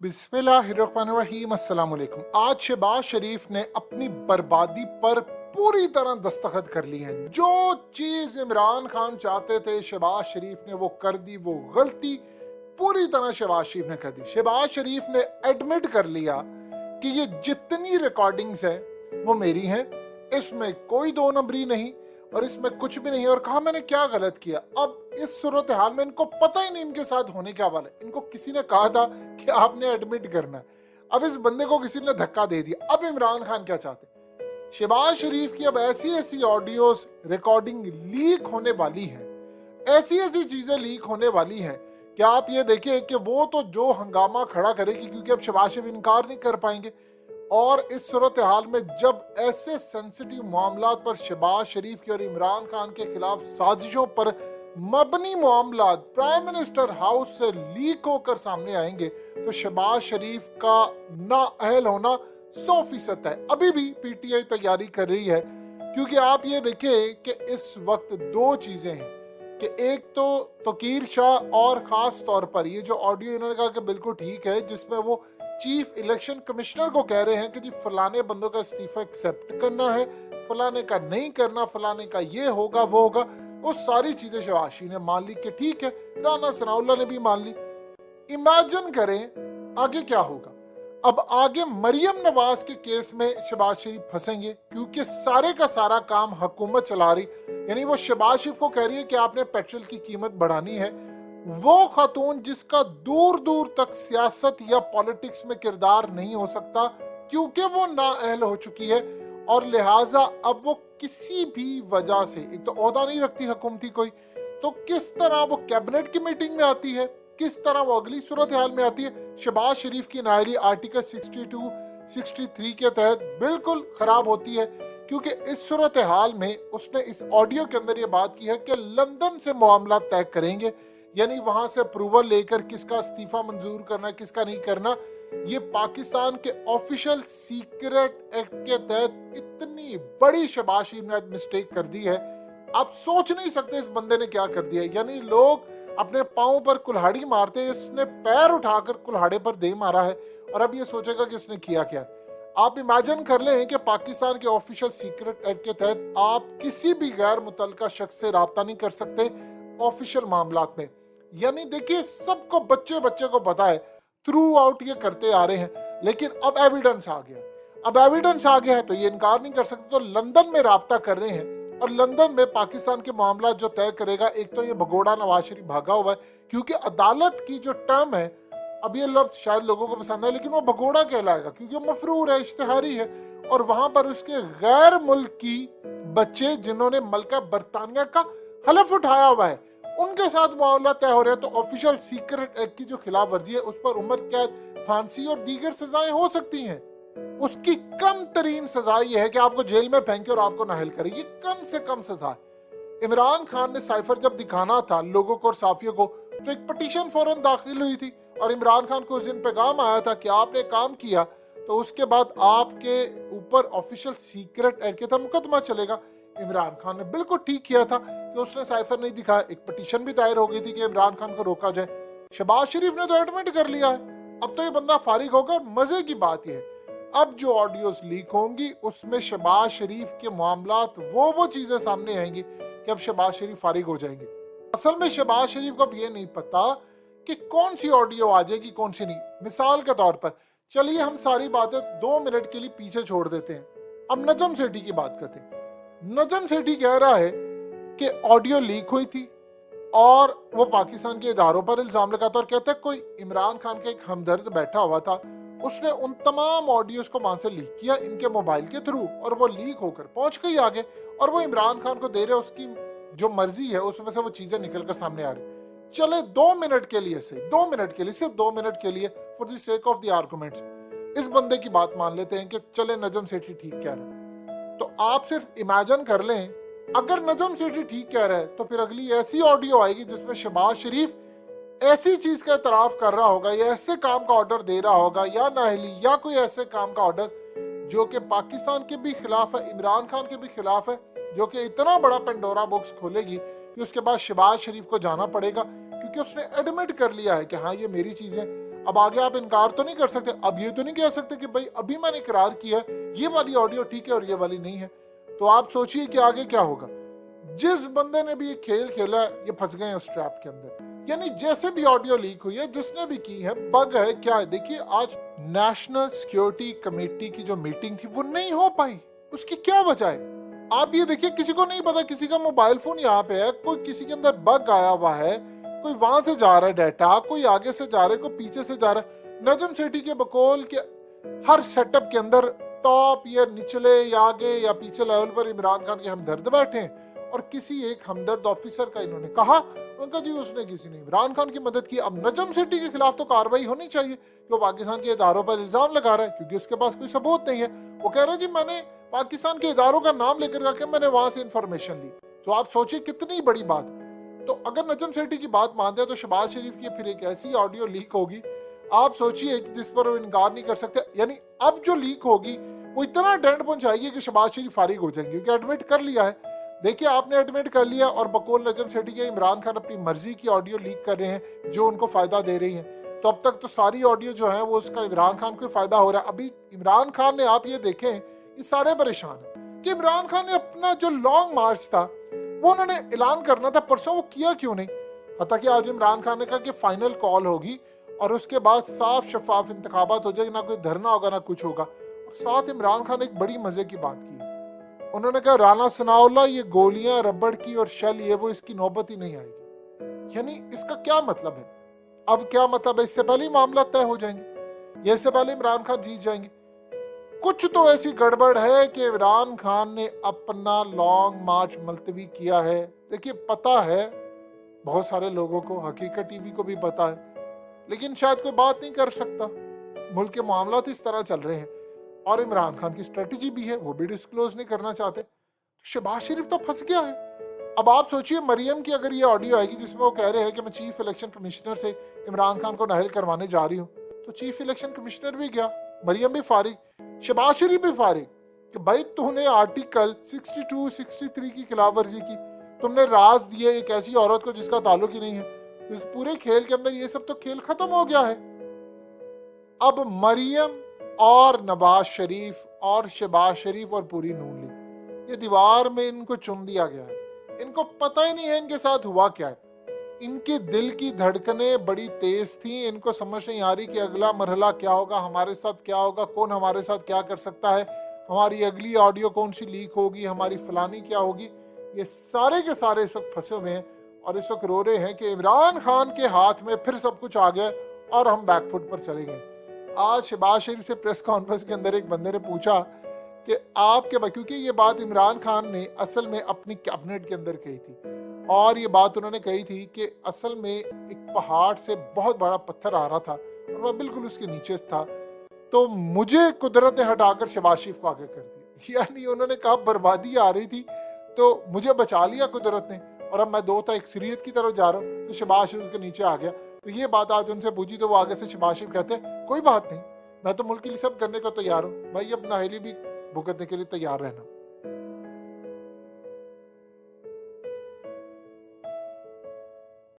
बिस्मिल्लाहिर्रहमानिर्रहीम। अस्सलाम वालेकुम। आज शहबाज शरीफ ने अपनी बर्बादी पर पूरी तरह दस्तखत कर ली है। जो चीज इमरान खान चाहते थे शहबाज शरीफ ने वो कर दी। वो गलती पूरी तरह शहबाज शरीफ ने कर दी। शहबाज शरीफ ने एडमिट कर लिया कि ये जितनी रिकॉर्डिंग्स है वो मेरी हैं, इसमें कोई दो नंबरी नहीं और इसमें कुछ भी नहीं। और कहा मैंने क्या गलत किया। अब इस सूरत हाल में इनको पता ही नहीं इनके साथ होने क्या वाला है। इनको किसी ने कहा था कि आपने एडमिट करना है, अब इस बंदे को किसी ने धक्का दे दिया। अब इमरान खान क्या चाहते, शहबाज शरीफ की अब ऐसी ऐसी ऑडियोज रिकॉर्डिंग लीक होने वाली है, ऐसी ऐसी चीजें लीक होने वाली हैं कि आप ये देखिए कि वो तो जो हंगामा खड़ा करेगी, क्योंकि अब शहबाज शरीफ इनकार नहीं कर पाएंगे। और इस सूरत हाल में जब ऐसे सेंसिटिव मामला पर शहबाज शरीफ के और इमरान खान के खिलाफ साजिशों पर मबनी मामला प्राइम मिनिस्टर हाउस से लीक होकर सामने आएंगे तो शहबाज शरीफ का नाअहल होना 100% है। अभी भी पीटीआई तैयारी कर रही है, क्योंकि आप ये देखें कि इस वक्त दो चीजें हैं कि एक तो तकीर शाह और खास तौर पर ये जो ऑडियो इन्होंने कहा कि बिल्कुल ठीक है, जिसमें वो चीफ इलेक्शन कमिश्नर को कह रहे हैं कि जी फलाने बंदों का इस्तीफा एक्सेप्ट करना है, फलाने का नहीं करना, फलाने का ये होगा वो होगा। वो सारी चीजें शहबाज शरीफ ने मान ली कि ठीक है, राना सनाउल्लाह ने भी मान ली। इमेजिन करें आगे क्या होगा। अब आगे मरियम नवाज के केस में शहबाज शरीफ फंसेंगे, क्योंकि सारे का सारा काम हुकूमत चला रही, यानी वो शहबाज शरीफ को कह रही है कि आपने पेट्रोल की कीमत बढ़ानी है। वो खातून जिसका दूर दूर तक सियासत या पॉलिटिक्स में किरदार नहीं हो सकता, क्योंकि वो नाअहल हो चुकी है और लिहाजा अब वो किसी भी वजह से, एक तो ओहदा नहीं रखती हुकूमती कोई, तो किस तरह वो कैबिनेट की मीटिंग में आती है, किस तरह वो अगली सूरत हाल में आती है। शहबाज शरीफ की नायरी आर्टिकल 62 63 के तहत बिल्कुल खराब होती है, क्योंकि इस सूरत हाल में उसने इस ऑडियो के अंदर ये बात की है कि लंदन से मामला तय करेंगे, यानी वहां से अप्रूवल लेकर किसका इस्तीफा मंजूर करना है किसका नहीं करना। ये पाकिस्तान के ऑफिशियल सीक्रेट एक्ट के तहत इतनी बड़ी शहबाज शरीफ ने मिस्टेक कर दी है, आप सोच नहीं सकते इस बंदे ने क्या कर दिया है। यानी लोग अपने पांव पर कुल्हाड़ी मारते हैं, इसने पैर उठाकर कुल्हाड़े पर दे मारा है और अब ये सोचेगा कि इसने किया क्या। आप इमेजिन कर लें कि पाकिस्तान के ऑफिशियल सीक्रेट एक्ट के तहत आप किसी भी गैर मुतल्लका शख्स से राब्ता नहीं कर सकते ऑफिशियल मामलात में। यानी देखिए सबको बच्चे बच्चे को पता है, थ्रू आउट ये करते आ रहे हैं, लेकिन अब एविडेंस आ गया। अब एविडेंस आ गया है तो ये इनकार नहीं कर सकते, तो लंदन में राब्ता कर रहे हैं और लंदन में पाकिस्तान के मामला जो तय करेगा, एक तो ये भगोड़ा नवाज शरीफ भागा हुआ है, क्योंकि अदालत की जो टर्म है, अब ये लफ्ज शायद लोगों को पसंद है लेकिन वो भगोड़ा कहलाएगा क्योंकि वो मफरूर है, इश्तिहारी है। और वहां पर उसके गैर मुल्की बच्चे जिन्होंने मलका बरतानिया का हलफ उठाया हुआ है, उनके साथ मामला तय हो रहा है। तो ऑफिशियल सीक्रेट एक्ट की जो खिलाफ वर्जी है उस पर उम्र कैद, फांसी और दीगर सजाएं हो सकती हैं। उसकी कम तरीन सजा यह है कि आपको जेल में फेंके और आपको नाहल करे, ये कम से कम सजा है। इमरान खान ने साइफर जब दिखाना था लोगों को और साफियों को, तो एक पटिशन फौरन दाखिल हुई थी और इमरान खान को उस दिन पैगाम आया था कि आपने काम किया तो उसके बाद आपके ऊपर ऑफिशियल सीक्रेट एक्ट के तहत मुकदमा चलेगा। इमरान खान ने बिल्कुल ठीक किया था कि उसने साइफर नहीं दिखाया। एक पटिशन भी दायर हो गई थी कि इमरान खान को रोका जाए। शहबाज शरीफ ने तो एडमिट कर लिया है, अब तो ये बंदा फारिग होगा। मजे की बात यह है अब जो ऑडियोज लीक होंगी उसमें शहबाज शरीफ के मामलात वो चीजें सामने आएंगी कि अब शहबाज शरीफ फारिग हो जाएंगे। असल में शहबाज शरीफ को अब ये नहीं पता कि कौन सी ऑडियो आ जाएगी कौन सी नहीं। मिसाल के तौर पर चलिए हम सारी बातें 2 मिनट के लिए पीछे छोड़ देते हैं, अब नजम सेठी की बात करते हैं। नजम सेठी कह रहा है कि ऑडियो लीक हुई थी और वो पाकिस्तान के इदारों पर इल्जाम लगाता और कहता है कोई इमरान खान का एक हमदर्द बैठा हुआ था, उसने उन तमाम ऑडियोज को वहां से लीक किया इनके मोबाइल के थ्रू और वो लीक होकर पहुंच गई आगे और वो इमरान खान को दे रहे, उसकी जो मर्जी है उसमें से वो चीजें निकलकर सामने आ रही। चले 2 मिनट के लिए से 2 मिनट के लिए सिर्फ 2 मिनट के लिए for the sake of the arguments इस बंदे की बात मान लेते हैं कि चले नजम सेठी ठीक कह रहा है। तो आप सिर्फ इमेजिन कर लें अगर नजम सेठी ठीक कह रहा है तो फिर अगली ऐसी ऑडियो आएगी जिसमें शहबाज शरीफ ऐसी चीज का एतराफ कर रहा होगा या ऐसे काम का ऑर्डर दे रहा होगा या नाहली या कोई ऐसे काम का ऑर्डर जो कि पाकिस्तान के भी खिलाफ है, इमरान खान के भी खिलाफ है, जो कि इतना बड़ा पेंडोरा बॉक्स खोलेगी कि उसके बाद शहबाज शरीफ को जाना पड़ेगा, क्योंकि उसने एडमिट कर लिया है कि हाँ ये मेरी चीजें। अब आगे आप इनकार तो नहीं कर सकते, अब ये तो नहीं कह सकते कि भाई अभी मैंने इकरार किया ये वाली ऑडियो ठीक है और ये वाली नहीं है। तो आप सोचिए कि आगे क्या होगा। जिस बंदे ने भी ये खेल खेला ये फंस गए उस ट्रैप के अंदर। यानी जैसे भी ऑडियो लीक हुई है, जिसने भी की है, बग है क्या है। देखिए आज नेशनल सिक्योरिटी कमेटी की जो मीटिंग थी वो नहीं हो पाई, उसकी क्या वजह है आप ये देखिए। किसी को नहीं पता, किसी का मोबाइल फोन यहाँ पे है, कोई किसी के अंदर बग आया हुआ है, कोई वहां से जा रहा है डाटा, कोई आगे से जा रहा है, कोई पीछे से जा रहा है। नजम सेठी के बकौल के हर सेटअप के अंदर टॉप या निचले या आगे या पीछे लेवल पर इमरान खान के हमदर्द बैठे हैं। और किसी एक हमदर्द ऑफिसर का इन्होंने कहा, उनका जी उसने किसी ने इमरान खान की मदद की। अब नजम सेठी के खिलाफ तो कार्रवाई होनी चाहिए कि वो पाकिस्तान के इदारों पर इल्जाम लगा रहा है, क्योंकि उसके पास कोई सबूत नहीं है। वो कह रहा है जी मैंने पाकिस्तान के इदारों का नाम लेकर रखे, मैंने वहां से इंफॉर्मेशन ली। तो आप सोचिए कितनी बड़ी बात। तो अगर नजम सेठी की बात मानते हैं तो शहबाज शरीफ की फिर एक ऐसी ऑडियो लीक होगी, आप सोचिए जिस पर वो इनकार नहीं कर सकते। यानी अब जो लीक होगी वो इतना डेंट पहुंचाएगी कि शहबाज शरीफ फारिग हो जाएंगे, क्योंकि एडमिट कर लिया है। देखिए आपने एडमिट कर लिया और बकौल नजम सेठी के इमरान खान अपनी मर्जी की ऑडियो लीक कर रहे हैं जो उनको फायदा दे रही है। तो अब तक तो सारी ऑडियो जो है वो उसका इमरान खान को फायदा हो रहा है। अभी इमरान खान ने, आप ये देखें, ये सारे परेशान है कि इमरान खान ने अपना जो लॉन्ग मार्च था वो उन्होंने ऐलान करना था परसों, वो किया क्यों नहीं। हता कि आज इमरान खान ने कहा कि फाइनल कॉल होगी और उसके बाद साफ शफाफ इंतखाबात हो जाएगी, ना कोई धरना होगा ना कुछ होगा। और साथ इमरान खान ने एक बड़ी मजे की बात की, उन्होंने कहा राना सनाउल्लाह ये गोलियां रबड़ की और शेल ये वो इसकी नौबत ही नहीं आएगी। यानी इसका क्या मतलब है, अब क्या मतलब है, इससे पहले ही मामला तय हो जाएंगे, ये इससे पहले इमरान खान जीत जाएंगे। कुछ तो ऐसी गड़बड़ है कि इमरान खान ने अपना लॉन्ग मार्च मुलतवी किया है। देखिए पता है बहुत सारे लोगों को, हकीकत टीवी को भी पता है, लेकिन शायद कोई बात नहीं कर सकता। मुल्क के मामला इस तरह चल रहे हैं और इमरान खान की स्ट्रेटजी भी है, वो भी डिस्क्लोज नहीं करना चाहते। शहबाज शरीफ तो फंस गया है। अब आप सोचिए मरियम की अगर ये ऑडियो आएगी जिसमें वो कह रहे हैं कि मैं चीफ इलेक्शन कमिश्नर से इमरान खान को नाअहल करवाने जा रही हूँ, तो चीफ इलेक्शन कमिश्नर भी गया, मरियम भी फारिग, शहबाज शरीफ भी फारिग कि भाई तूने आर्टिकल 62, 63 की खिलाफ वर्जी की, तुमने राज दिए एक ऐसी औरत को जिसका ताल्लुक ही नहीं है। इस पूरे खेल के अंदर ये सब तो खेल खत्म हो गया है। अब मरियम और नवाज शरीफ और शहबाज शरीफ और पूरी नून लीग, ये दीवार में इनको चुम दिया गया है। इनको पता ही नहीं है इनके साथ हुआ क्या है। इनके दिल की धड़कनें बड़ी तेज थी, इनको समझ नहीं आ रही कि अगला मरहला क्या होगा, हमारे साथ क्या होगा, कौन हमारे साथ क्या कर सकता है, हमारी अगली ऑडियो कौन सी लीक होगी, हमारी फलानी क्या होगी। ये सारे के सारे इस वक्त फंसे हुए हैं और इस वक्त रो रहे हैं कि इमरान खान के हाथ में फिर सब कुछ आ गया और हम बैकफुट पर चले गए। आज शहबाज शरीफ से प्रेस कॉन्फ्रेंस के अंदर एक बंदे ने पूछा कि आपके, क्योंकि ये बात इमरान खान ने असल में अपनी कैबिनेट के अंदर कही थी और ये बात उन्होंने कही थी कि असल में एक पहाड़ से बहुत बड़ा पत्थर आ रहा था और वह बिल्कुल उसके नीचे था, तो मुझे कुदरत ने हटाकर शहबाज शरीफ को आगे कर दिया। यानी उन्होंने कहा बर्बादी आ रही थी तो मुझे बचा लिया कुदरत ने और अब मैं दो था अक्सरियत की तरफ जा रहा हूँ, तो शहबाज शरीफ उसके नीचे आ गया। तो ये बात आज उनसे पूछी तो वो आगे से शहबाज शरीफ कहते हैं कोई बात नहीं, मैं तो मुल्क के लिए सब करने को तैयार हूँ भाई, अब नाअहली भी भुगतने के लिए तैयार रहना।